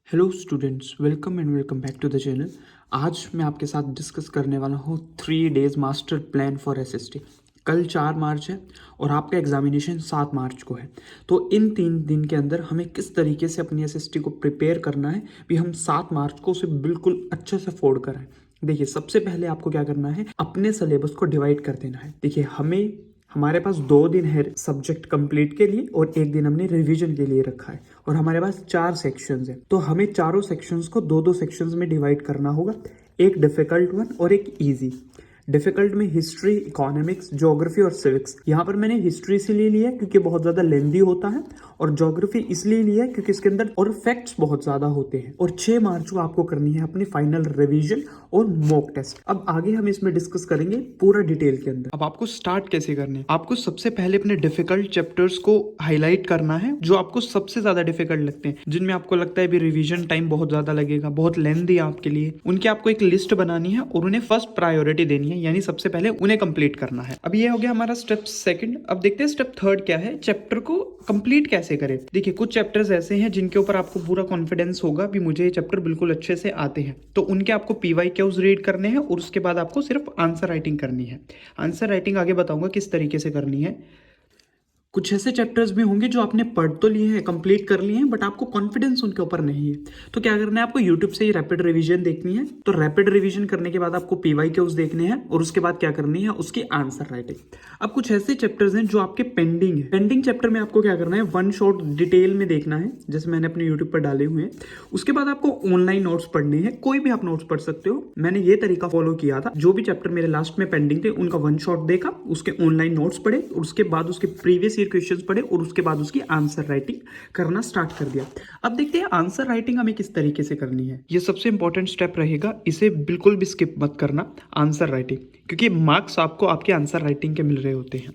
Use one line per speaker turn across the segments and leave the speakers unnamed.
Hello students, welcome and welcome back to the channel. आज मैं आपके साथ डिस्कस करने वाला हूँ 3 days master plan for SST. कल 4 मार्च है और आपका एग्जामिनेशन 7 मार्च को है। तो इन 3 दिन के अंदर हमें किस तरीके से अपनी एसएसटी को प्रिपेयर करना है भी हम 7 मार्च को उसे बिल्कुल अच्छे से फोड़ कराएं। देखिए, सबसे पहले आपको क्या करना है, अपने सिलेबस को डिवाइड कर देना है। देखिए, हमारे पास 2 दिन है सब्जेक्ट कंप्लीट के लिए और 1 दिन हमने रिवीजन के लिए रखा है और हमारे पास 4 सेक्शंस हैं। तो हमें चारों सेक्शंस को 2-2 सेक्शंस में डिवाइड करना होगा, एक डिफिकल्ट वन और एक इजी। डिफिकल्ट में हिस्ट्री, इकोनॉमिक्स, ज्योग्राफी और सिविक्स। यहाँ पर मैंने हिस्ट्री इसलिए लिया क्योंकि बहुत ज़्यादा लेंदी होता है और ज्योग्राफी इसलिए लिया क्योंकि इसके अंदर और फैक्ट्स बहुत ज़्यादा होते हैं। और 6 मार्च को आपको करनी है अपनी फाइनल रिवीजन और मॉक टेस्ट। अब आगे हम इसमें डिस्कस करेंगे पूरा डिटेल के अंदर। अब आपको स्टार्ट कैसे करना है, आपको सबसे पहले अपने डिफिकल्ट चैप्टर्स को हाईलाइट करना है जो आपको सबसे ज़्यादा डिफिकल्ट लगते हैं, जिनमें आपको लगता है भी रिवीजन टाइम बहुत ज़्यादा लगेगा, बहुत लेंदी है आपके लिए। उनकी आपको एक लिस्ट बनानी है और उन्हें फर्स्ट प्रायोरिटी देनी है, यानी सबसे पहले उन्हें कंप्लीट करना है। अब ये हो गया हमारा स्टेप सेकंड। अब देखते हैं स्टेप थर्ड क्या है, चैप्टर को कंप्लीट कैसे करें। देखिए, कुछ चैप्टर्स ऐसे हैं जिनके ऊपर आपको पूरा कॉन्फिडेंस होगा भी मुझे ये चैप्टर बिल्कुल अच्छे से आते हैं, तो उनके आपको PYQs रीड करने हैं और उसके बाद आपको सिर्फ आंसर राइटिंग करनी है। आंसर राइटिंग आगे बताऊंगा किस तरीके से करनी है। कुछ ऐसे चैप्टर्स भी होंगे जो आपने पढ़ तो लिए हैं, कंप्लीट कर लिए हैं, बट आपको कॉन्फिडेंस उनके ऊपर नहीं है। तो क्या करना है, आपको यूट्यूब से ही रैपिड रिवीजन देखनी है। तो रैपिड रिवीजन करने के बाद आपको PYQs देखने हैं और उसके बाद क्या करनी है, उसकी आंसर राइटिंग। अब कुछ ऐसे चैप्टर्स हैं जो आपके पेंडिंग है। पेंडिंग चैप्टर में आपको क्या करना है, वन शॉट डिटेल में देखना है, जैसे मैंने अपने यूट्यूब पर डाले हुए हैं। उसके बाद आपको ऑनलाइन नोट्स पढ़ने हैं, कोई भी आप नोट्स पढ़ सकते हो। मैंने ये तरीका फॉलो किया था, जो भी चैप्टर मेरे लास्ट में पेंडिंग थे उनका वन शॉट देखा, उसके ऑनलाइन नोट्स पढ़े और उसके बाद उसके प्रीवियस ईयर क्वेश्चंस पढ़े और उसके बाद उसकी आंसर राइटिंग करना स्टार्ट कर दिया। अब देखते हैं आंसर राइटिंग हमें किस तरीके से करनी है। ये सबसे इंपॉर्टेंट स्टेप रहेगा, इसे बिल्कुल भी स्किप मत करना, आंसर राइटिंग, क्योंकि मार्क्स आपको आपके आंसर राइटिंग के मिल रहे होते हैं।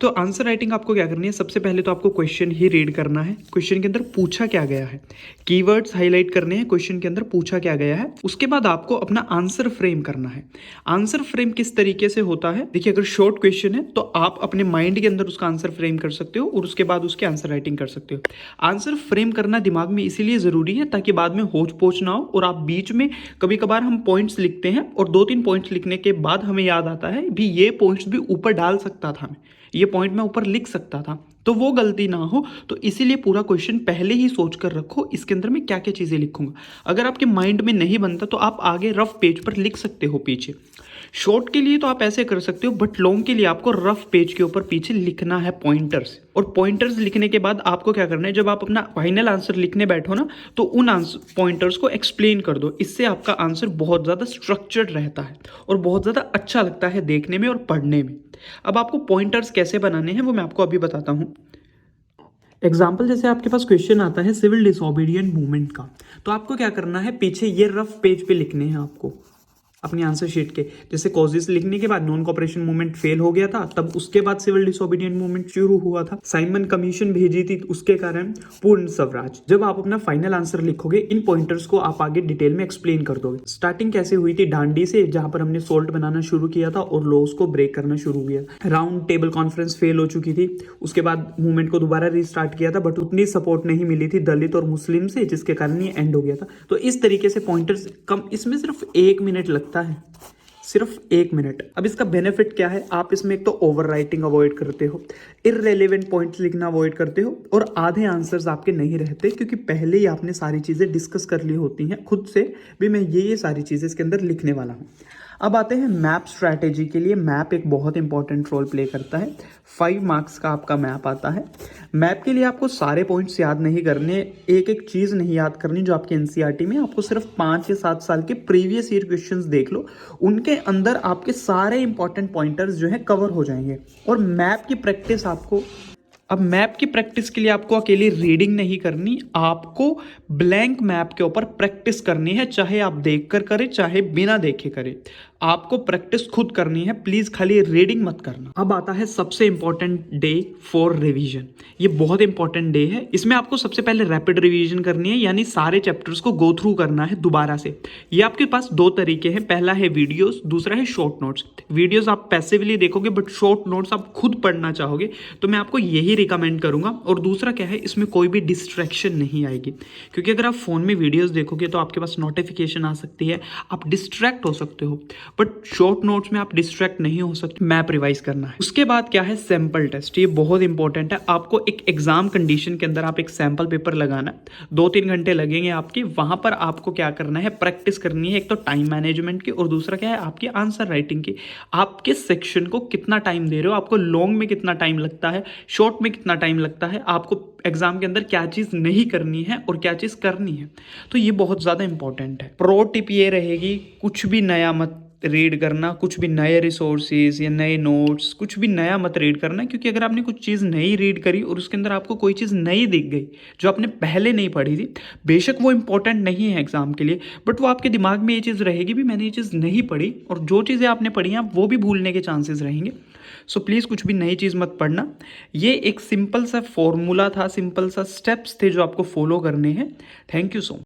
तो आंसर राइटिंग आपको क्या करनी है, सबसे पहले तो आपको क्वेश्चन ही रीड करना है। क्वेश्चन के अंदर पूछा क्या गया है, कीवर्ड्स हाईलाइट करने हैं, क्वेश्चन के अंदर पूछा क्या गया है। उसके बाद आपको अपना आंसर फ्रेम करना है। आंसर फ्रेम किस तरीके से होता है, देखिए, अगर शॉर्ट क्वेश्चन है तो आप अपने माइंड के अंदर उसका आंसर फ्रेम कर सकते हो और उसके बाद उसकी आंसर राइटिंग कर सकते हो। आंसर फ्रेम करना दिमाग में इसीलिए जरूरी है ताकि बाद में होच पोच ना हो और आप बीच में, कभी कभार हम पॉइंट्स लिखते हैं और 2-3 पॉइंट्स लिखने के बाद हमें याद आता है भी ये पॉइंट्स भी ऊपर डाल सकता था, मैं ये पॉइंट मैं ऊपर लिख सकता था, तो वो गलती ना हो। तो इसीलिए पूरा क्वेश्चन पहले ही सोच कर रखो, इसके अंदर मैं क्या क्या चीजें लिखूंगा। अगर आपके माइंड में नहीं बनता तो आप आगे रफ पेज पर लिख सकते हो पीछे। शॉर्ट के लिए तो आप ऐसे कर सकते हो, बट लॉन्ग के लिए आपको रफ पेज के ऊपर पीछे लिखना है पॉइंटर्स। और पॉइंटर्स लिखने के बाद आपको क्या करना है, जब आप अपना फाइनल आंसर लिखने बैठो ना, तो उन आंसर पॉइंटर्स को एक्सप्लेन कर दो। इससे आपका आंसर बहुत ज़्यादा स्ट्रक्चर्ड रहता है और बहुत ज़्यादा अच्छा लगता है देखने में और पढ़ने में। अब आपको पॉइंटर्स कैसे बनाने हैं वो मैं आपको अभी बताता हूँ। एग्जाम्पल, जैसे आपके पास क्वेश्चन आता है सिविल डिसोबीडिएंट मूवमेंट का, तो आपको क्या करना है, पीछे ये रफ पेज पे लिखने हैं आपको अपनी आंसर शीट के। जैसे कॉजेस लिखने के बाद नॉन कॉपरेशन मूवमेंट फेल हो गया था, तब उसके बाद सिविल डिसोबीडिएंट मूवमेंट शुरू हुआ था, साइमन कमीशन भेजी थी, उसके कारण पूर्ण स्वराज। जब आप अपना फाइनल आंसर लिखोगे, इन पॉइंटर्स को आप आगे डिटेल में एक्सप्लेन कर दोगे। स्टार्टिंग कैसे हुई थी, डांडी से, जहां पर हमने सोल्ट बनाना शुरू किया था और लॉस को ब्रेक करना शुरू किया। राउंड टेबल कॉन्फ्रेंस फेल हो चुकी थी, उसके बाद मूवमेंट को दोबारा रिस्टार्ट किया था, बट उतनी सपोर्ट नहीं मिली थी दलित और मुस्लिम से, जिसके कारण ये एंड हो गया था। तो इस तरीके से पॉइंटर्स कम, इसमें सिर्फ 1 मिनट लगता है, सिर्फ 1 मिनट। अब इसका बेनिफिट क्या है, आप इसमें एक तो ओवर राइटिंग अवॉइड करते हो, इररेलेवेंट पॉइंट्स लिखना अवॉइड करते हो और आधे आंसर्स आपके नहीं रहते, क्योंकि पहले ही आपने सारी चीजें डिस्कस कर ली होती हैं खुद से भी, मैं ये सारी चीजें इसके अंदर लिखने वाला हूँ। अब आते हैं मैप स्ट्रैटेजी के लिए। मैप एक बहुत इंपॉर्टेंट रोल प्ले करता है। 5 मार्क्स का आपका मैप आता है। मैप के लिए आपको सारे पॉइंट्स याद नहीं करने, एक एक चीज़ नहीं याद करनी जो आपके NCERT में। आपको सिर्फ 5 या 7 साल के प्रीवियस ईयर क्वेश्चंस देख लो, उनके अंदर आपके सारे इंपॉर्टेंट पॉइंटर्स जो है कवर हो जाएंगे। और मैप की प्रैक्टिस आपको, अब मैप की प्रैक्टिस के लिए आपको अकेली रीडिंग नहीं करनी, आपको ब्लैंक मैप के ऊपर प्रैक्टिस करनी है, चाहे आप देखकर करें चाहे बिना देखे करें, आपको प्रैक्टिस खुद करनी है। प्लीज खाली रीडिंग मत करना। अब आता है सबसे इंपॉर्टेंट डे फॉर रिवीजन। ये बहुत इंपॉर्टेंट डे है, इसमें आपको सबसे पहले रैपिड रिवीजन करनी है, यानी सारे चैप्टर्स को गो थ्रू करना है दोबारा से। ये आपके पास 2 तरीके हैं, पहला है वीडियोस, दूसरा है शॉर्ट नोट्स। वीडियोस आप पैसिवली देखोगे, बट शॉर्ट नोट्स आप खुद पढ़ना चाहोगे, तो मैं आपको यही रिकमेंड करूँगा। और दूसरा क्या है, इसमें कोई भी डिस्ट्रैक्शन नहीं आएगी, क्योंकि अगर आप फ़ोन में वीडियोस देखोगे तो आपके पास नोटिफिकेशन आ सकती है, आप डिस्ट्रैक्ट हो सकते हो। बट शॉर्ट नोट्स में आप डिस्ट्रैक्ट नहीं हो सकते, मैप रिवाइज करना है। उसके बाद क्या है, सैम्पल टेस्ट। ये बहुत इंपॉर्टेंट है। आपको एक एग्जाम कंडीशन के अंदर आप एक सैम्पल पेपर लगाना है, 2-3 घंटे लगेंगे आपके। वहां पर आपको क्या करना है, प्रैक्टिस करनी है, एक तो टाइम मैनेजमेंट की, और दूसरा क्या है, आपकी आंसर राइटिंग की। आप किस सेक्शन को कितना टाइम दे रहे हो, आपको लॉन्ग में कितना टाइम लगता है, शॉर्ट में कितना टाइम लगता है, आपको एग्जाम के अंदर क्या चीज़ नहीं करनी है और क्या चीज़ करनी है। तो ये बहुत ज़्यादा इंपॉर्टेंट है। प्रो टिप ये रहेगी, कुछ भी नया मत रीड करना, कुछ भी नए रिसोर्सेज या नए नोट्स, कुछ भी नया मत रीड करना। क्योंकि अगर आपने कुछ चीज़ नई रीड करी और उसके अंदर आपको कोई चीज़ नई दिख गई जो आपने पहले नहीं पढ़ी थी, बेशक वो इंपॉर्टेंट नहीं है एग्जाम के लिए, बट वो आपके दिमाग में ये चीज़ रहेगी भी, मैंने ये चीज़ नहीं पढ़ी, और जो चीज़ें आपने पढ़ी हैं वो भी भूलने के चांसेस रहेंगे। सो प्लीज़ कुछ भी नई चीज़ मत पढ़ना। ये एक सिंपल सा फॉर्मूला था, सिंपल सा स्टेप्स थे जो आपको फॉलो करने हैं। Thank you so much.